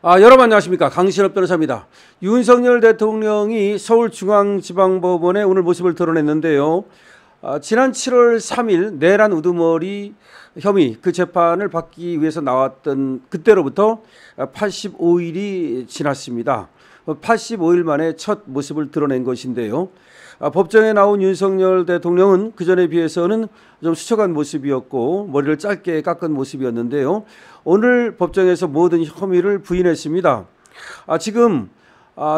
여러분 안녕하십니까. 강신업 변호사입니다. 윤석열 대통령이 서울중앙지방법원에 오늘 모습을 드러냈는데요. 지난 7월 3일 내란 우두머리 혐의 그 재판을 받기 위해서 나왔던 그때로부터 85일이 지났습니다. 85일 만에 첫 모습을 드러낸 것인데요. 법정에 나온 윤석열 대통령은 그전에 비해서는 좀 수척한 모습이었고 머리를 짧게 깎은 모습이었는데요. 오늘 법정에서 모든 혐의를 부인했습니다. 지금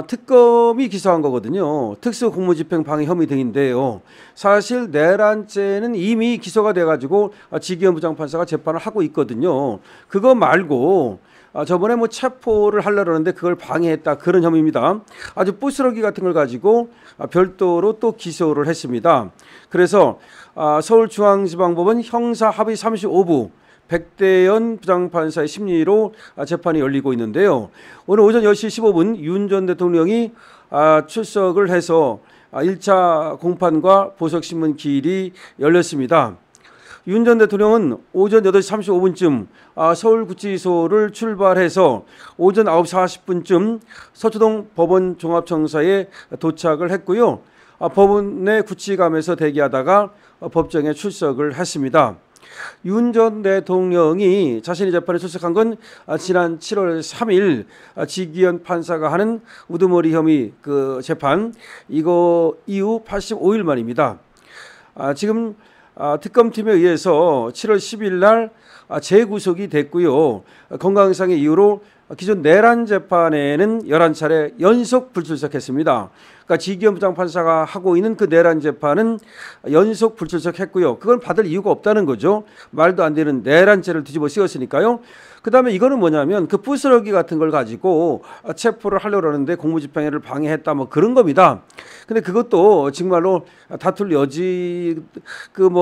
특검이 기소한 거거든요. 특수공무집행 방해 혐의 등인데요. 사실 내란죄는 이미 기소가 돼가지고 지기현 부장판사가 재판을 하고 있거든요. 그거 말고 저번에 체포를 하려고 하는데 그걸 방해했다, 그런 혐의입니다. 아주 부스러기 같은 걸 가지고 별도로 또 기소를 했습니다. 그래서 서울중앙지방법원 형사합의 35부 백대연 부장판사의 심리로 재판이 열리고 있는데요. 오늘 오전 10시 15분 윤 전 대통령이 출석을 해서 1차 공판과 보석신문 기일이 열렸습니다. 윤 전 대통령은 오전 8시 35분쯤 서울구치소를 출발해서 오전 9시 40분쯤 서초동 법원 종합청사에 도착을 했고요. 법원에 구치감에서 대기하다가 법정에 출석을 했습니다. 윤 전 대통령이 자신의 재판에 출석한 건 지난 7월 3일 지기현 판사가 하는 우두머리 혐의 그 재판, 이거 이후 85일 만입니다. 지금 특검팀에 의해서 7월 10일 날 재구속이 됐고요. 건강상의 이유로 기존 내란 재판에는 11차례 연속 불출석했습니다. 그러니까 지기현 부장판사가 하고 있는 그 내란 재판은 연속 불출석했고요. 그건 받을 이유가 없다는 거죠. 말도 안 되는 내란죄를 뒤집어 씌웠으니까요. 그다음에 이거는 뭐냐면 그 부스러기 같은 걸 가지고 체포를 하려고 하는데 공무집행을 방해했다, 그런 겁니다. 근데 그것도 정말로 다툴 여지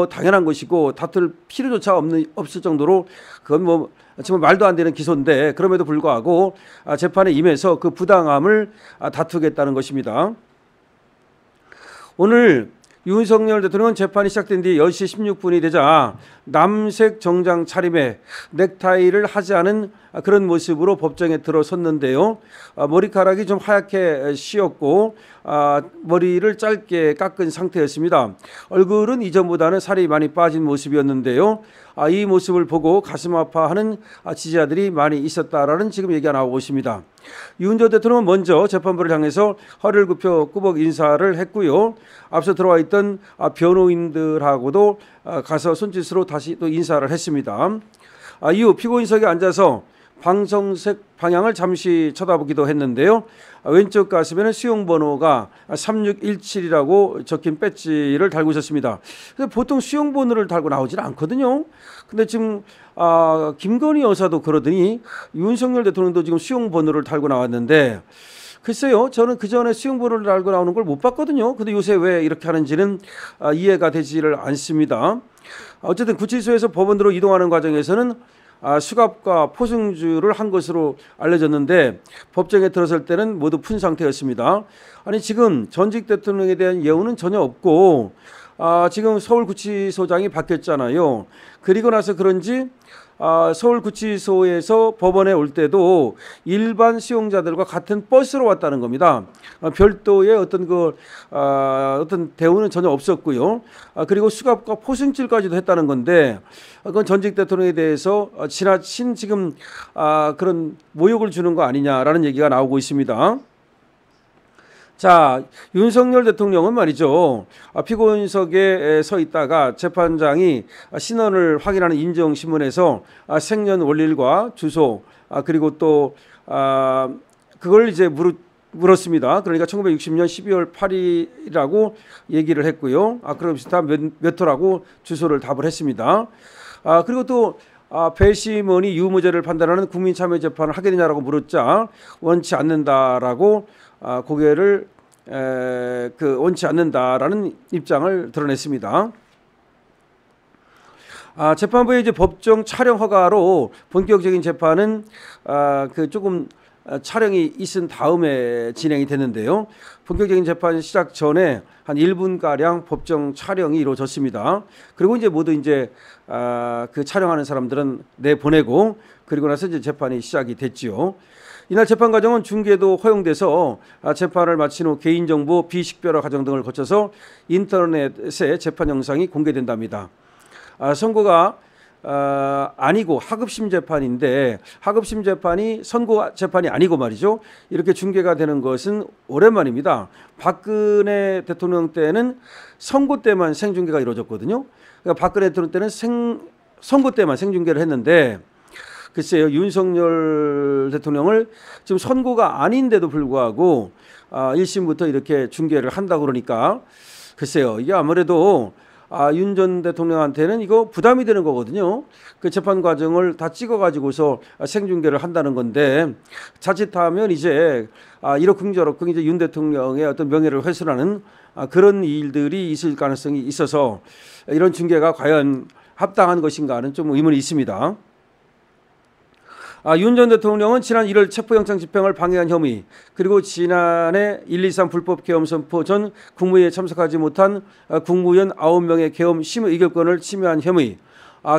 당연한 것이고 다툴 필요조차 없을 정도로 그건 정말 말도 안 되는 기소인데, 그럼에도 불구하고 재판에 임해서 그 부당함을 다투겠다는 것입니다. 오늘 윤석열 대통령은 재판이 시작된 뒤 10시 16분이 되자 남색 정장 차림에 넥타이를 하지 않은 그런 모습으로 법정에 들어섰는데요. 머리카락이 좀 하얗게 씌었고 머리를 짧게 깎은 상태였습니다. 얼굴은 이전보다는 살이 많이 빠진 모습이었는데요. 이 모습을 보고 가슴 아파하는 지지자들이 많이 있었다라는 지금 얘기가 나오고 있습니다. 윤 전 대통령은 먼저 재판부를 향해서 허리를 굽혀 꾸벅 인사를 했고요. 앞서 들어와 있던 변호인들하고도 가서 손짓으로 다시 또 인사를 했습니다. 이후 피고인석에 앉아서 방청석 방향을 잠시 쳐다보기도 했는데요. 왼쪽 가슴에는 수용번호가 3617이라고 적힌 배지를 달고 있었습니다. 보통 수용번호를 달고 나오지는 않거든요. 근데 지금 김건희 여사도 그러더니 윤석열 대통령도 지금 수용번호를 달고 나왔는데, 글쎄요, 저는 그전에 수용번호를 달고 나오는 걸 못 봤거든요. 근데 요새 왜 이렇게 하는지는 이해가 되지를 않습니다. 어쨌든 구치소에서 법원으로 이동하는 과정에서는 수갑과 포승주를 한 것으로 알려졌는데 법정에 들어설 때는 모두 푼 상태였습니다. 아니, 지금 전직 대통령에 대한 예우는 전혀 없고 지금 서울구치소장이 바뀌었잖아요. 그리고 나서 그런지 서울구치소에서 법원에 올 때도 일반 수용자들과 같은 버스로 왔다는 겁니다. 별도의 어떤 대우는 전혀 없었고요. 그리고 수갑과 포승줄까지도 했다는 건데, 그건 전직 대통령에 대해서 지나친 지금 그런 모욕을 주는 거 아니냐라는 얘기가 나오고 있습니다. 자, 윤석열 대통령은 말이죠, 피고인석에 서 있다가 재판장이 신원을 확인하는 인정신문에서 생년월일과 주소, 그리고 또 그걸 이제 물었습니다. 그러니까 1960년 12월 8일이라고 얘기를 했고요. 그럼 비슷한 몇 호라고 주소를 답을 했습니다. 그리고 또 배심원이 유무죄를 판단하는 국민참여재판을 하게 되냐라고 물었자 원치 않는다라고 고개를 원치 않는다라는 입장을 드러냈습니다. 재판부의 이제 법정 촬영 허가로 본격적인 재판은 조금 촬영이 있은 다음에 진행이 됐는데요. 본격적인 재판 시작 전에 한 1분가량 법정 촬영이 이루어졌습니다. 그리고 이제 모두 그 촬영하는 사람들은 내보내고 그리고 나서 이제 재판이 시작이 됐지요. 이날 재판 과정은 중계도 허용돼서 재판을 마친 후 개인정보 비식별화 과정 등을 거쳐서 인터넷에 재판 영상이 공개된답니다. 선고가 아니고 하급심 재판인데 하급심 재판이 선고 재판이 아니고 말이죠. 이렇게 중계가 되는 것은 오랜만입니다. 박근혜 대통령 때는 선고 때만 생중계가 이루어졌거든요. 그러니까 박근혜 대통령 때는 선고 때만 생중계를 했는데 글쎄요, 윤석열 대통령을 지금 선고가 아닌데도 불구하고 1심부터 이렇게 중계를 한다고 그러니까 글쎄요, 이게 아무래도 윤 전 대통령한테는 이거 부담이 되는 거거든요. 그 재판 과정을 다 찍어가지고서 생중계를 한다는 건데 자칫하면 이제 이러쿵저러쿵 이제 윤 대통령의 어떤 명예를 훼손하는 그런 일들이 있을 가능성이 있어서 이런 중계가 과연 합당한 것인가 하는 좀 의문이 있습니다. 윤 전 대통령은 지난 1월 체포영장 집행을 방해한 혐의, 그리고 지난해 123 불법 계엄 선포 전 국무회의에 참석하지 못한 국무위원 9명의 계엄 심의 의결권을 침해한 혐의,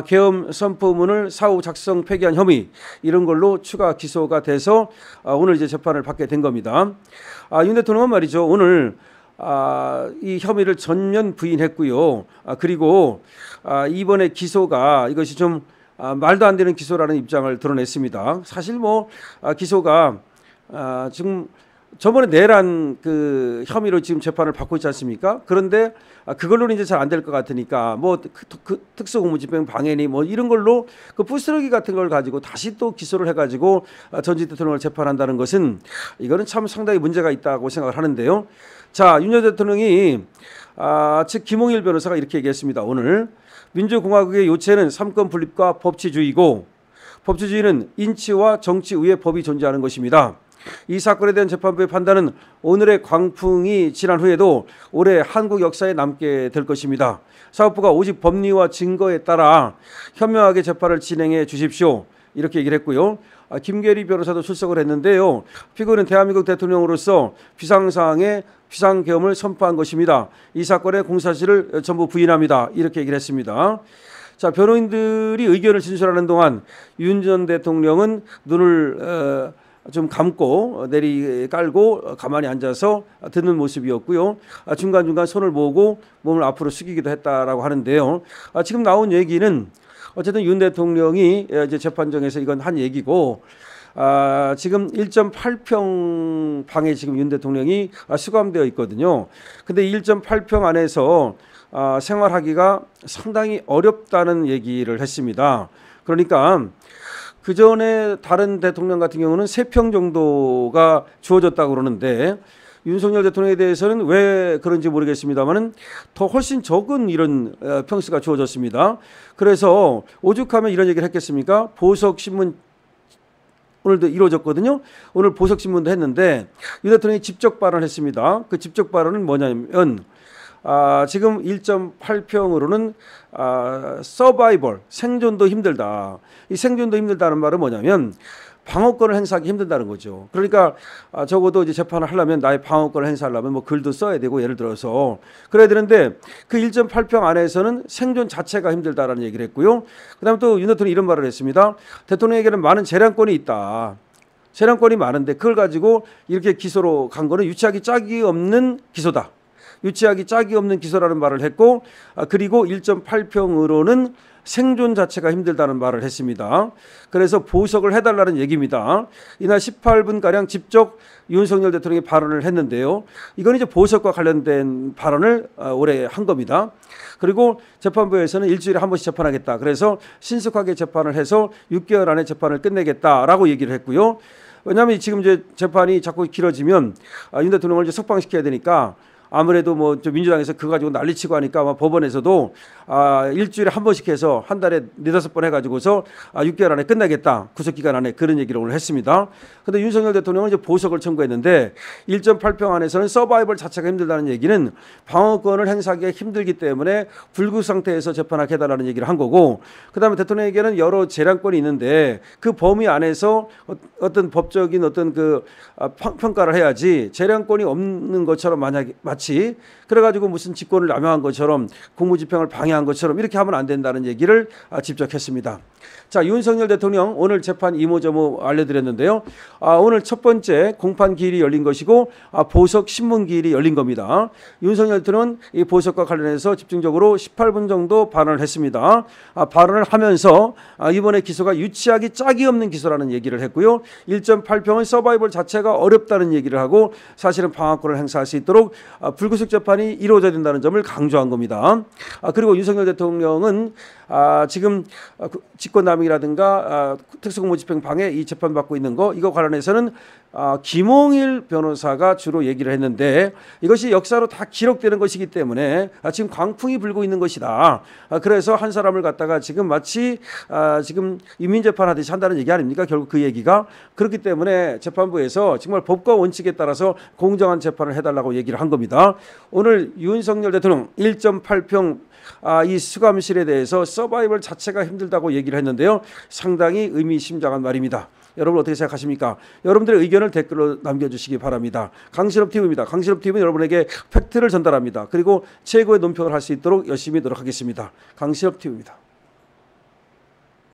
계엄 선포문을 사후 작성 폐기한 혐의, 이런 걸로 추가 기소가 돼서 오늘 이제 재판을 받게 된 겁니다. 윤 대통령은 말이죠, 오늘 이 혐의를 전면 부인했고요. 그리고 이번에 기소가 이것이 좀 말도 안 되는 기소라는 입장을 드러냈습니다. 사실 뭐 기소가 지금 저번에 내란 그 혐의로 지금 재판을 받고 있지 않습니까? 그런데 그걸로는 이제 잘 안 될 것 같으니까 뭐 특수공무집행 방해니 뭐 이런 걸로 그 부스러기 같은 걸 가지고 다시 또 기소를 해가지고 전직 대통령을 재판한다는 것은 이거는 참 상당히 문제가 있다고 생각을 하는데요. 자, 윤 전 대통령이 즉 김홍일 변호사가 이렇게 얘기했습니다. 오늘 민주공화국의 요체는 삼권 분립과 법치주의고 법치주의는 인치와 정치 위에 법이 존재하는 것입니다. 이 사건에 대한 재판부의 판단은 오늘의 광풍이 지난 후에도 올해 한국 역사에 남게 될 것입니다. 사법부가 오직 법리와 증거에 따라 현명하게 재판을 진행해 주십시오. 이렇게 얘기를 했고요. 김계리 변호사도 출석을 했는데요. 피고인은 대한민국 대통령으로서 비상사항에 비상계엄을 선포한 것입니다. 이 사건의 공사실을 전부 부인합니다. 이렇게 얘기를 했습니다. 자, 변호인들이 의견을 진술하는 동안 윤 전 대통령은 눈을 좀 감고 내리 깔고 가만히 앉아서 듣는 모습이었고요. 중간중간 손을 모으고 몸을 앞으로 숙이기도 했다라고 하는데요. 지금 나온 얘기는 어쨌든 윤 대통령이 이제 재판정에서 이건 한 얘기고 지금 1.8평 방에 지금 윤 대통령이 수감되어 있거든요. 근데 1.8평 안에서 생활하기가 상당히 어렵다는 얘기를 했습니다. 그러니까 그 전에 다른 대통령 같은 경우는 3평 정도가 주어졌다고 그러는데 윤석열 대통령에 대해서는 왜 그런지 모르겠습니다만은 더 훨씬 적은 이런 평수가 주어졌습니다. 그래서 오죽하면 이런 얘기를 했겠습니까? 보석신문 오늘도 이루어졌거든요. 오늘 보석신문도 했는데 윤 대통령이 직접 발언했습니다. 그 직접 발언은 뭐냐면 지금 1.8평으로는 서바이벌, 생존도 힘들다. 이 생존도 힘들다는 말은 뭐냐면 방어권을 행사하기 힘든다는 거죠. 그러니까 적어도 이제 재판을 하려면 나의 방어권을 행사하려면 뭐 글도 써야 되고 예를 들어서 그래야 되는데 그 1.8평 안에서는 생존 자체가 힘들다라는 얘기를 했고요. 그다음에 또 윤 대통령이 이런 말을 했습니다. 대통령에게는 많은 재량권이 있다. 재량권이 많은데 그걸 가지고 이렇게 기소로 간 거는 유치하기 짝이 없는 기소다. 유치하기 짝이 없는 기소라는 말을 했고 그리고 1.8평으로는 생존 자체가 힘들다는 말을 했습니다. 그래서 보석을 해달라는 얘기입니다. 이날 18분가량 직접 윤석열 대통령이 발언을 했는데요. 이건 이제 보석과 관련된 발언을 올해 한 겁니다. 그리고 재판부에서는 일주일에 한 번씩 재판하겠다. 그래서 신속하게 재판을 해서 6개월 안에 재판을 끝내겠다라고 얘기를 했고요. 왜냐하면 지금 이제 재판이 자꾸 길어지면 윤 대통령을 이제 석방시켜야 되니까 아무래도 뭐 민주당에서 그거 가지고 난리치고 하니까 아마 법원에서도 일주일에 한 번씩 해서 한 달에 4-5번 해가지고서 6개월 안에 끝내겠다. 구속기간 안에 그런 얘기를 오늘 했습니다. 그런데 윤석열 대통령은 이제 보석을 청구했는데 1.8평 안에서는 서바이벌 자체가 힘들다는 얘기는 방어권을 행사하기가 힘들기 때문에 불구 상태에서 재판하게 해달라는 얘기를 한 거고 그다음에 대통령에게는 여러 재량권이 있는데 그 범위 안에서 어떤 법적인 어떤 그 평가를 해야지 재량권이 없는 것처럼 만약에 마치 그래가지고 무슨 직권을 남용한 것처럼 공무집행을 방해한 것처럼 이렇게 하면 안 된다는 얘기를 직접 했습니다. 자, 윤석열 대통령 오늘 재판 이모저모 알려드렸는데요. 오늘 첫 번째 공판 기일이 열린 것이고 보석 신문 기일이 열린 겁니다. 윤석열 대통령은 이 보석과 관련해서 집중적으로 18분 정도 발언을 했습니다. 발언을 하면서 이번에 기소가 유치하기 짝이 없는 기소라는 얘기를 했고요. 1.8평은 서바이벌 자체가 어렵다는 얘기를 하고 사실은 방어권을 행사할 수 있도록 불구속 재판이 이루어져야 된다는 점을 강조한 겁니다. 그리고 윤석열 대통령은 지금 직권남용이라든가 특수공무집행 방해 이 재판받고 있는 거 이거 관련해서는 김홍일 변호사가 주로 얘기를 했는데 이것이 역사로 다 기록되는 것이기 때문에 지금 광풍이 불고 있는 것이다. 그래서 한 사람을 갖다가 지금 마치 지금 인민재판하듯이 한다는 얘기 아닙니까? 결국 그 얘기가 그렇기 때문에 재판부에서 정말 법과 원칙에 따라서 공정한 재판을 해달라고 얘기를 한 겁니다. 오늘 윤석열 대통령 1.8평 이 수감실에 대해서 서바이벌 자체가 힘들다고 얘기를 했는데요. 상당히 의미심장한 말입니다. 여러분 어떻게 생각하십니까? 여러분들의 의견을 댓글로 남겨주시기 바랍니다. 강신업TV입니다. 강신업TV는 여러분에게 팩트를 전달합니다. 그리고 최고의 논평을 할 수 있도록 열심히 노력하겠습니다. 강신업TV입니다.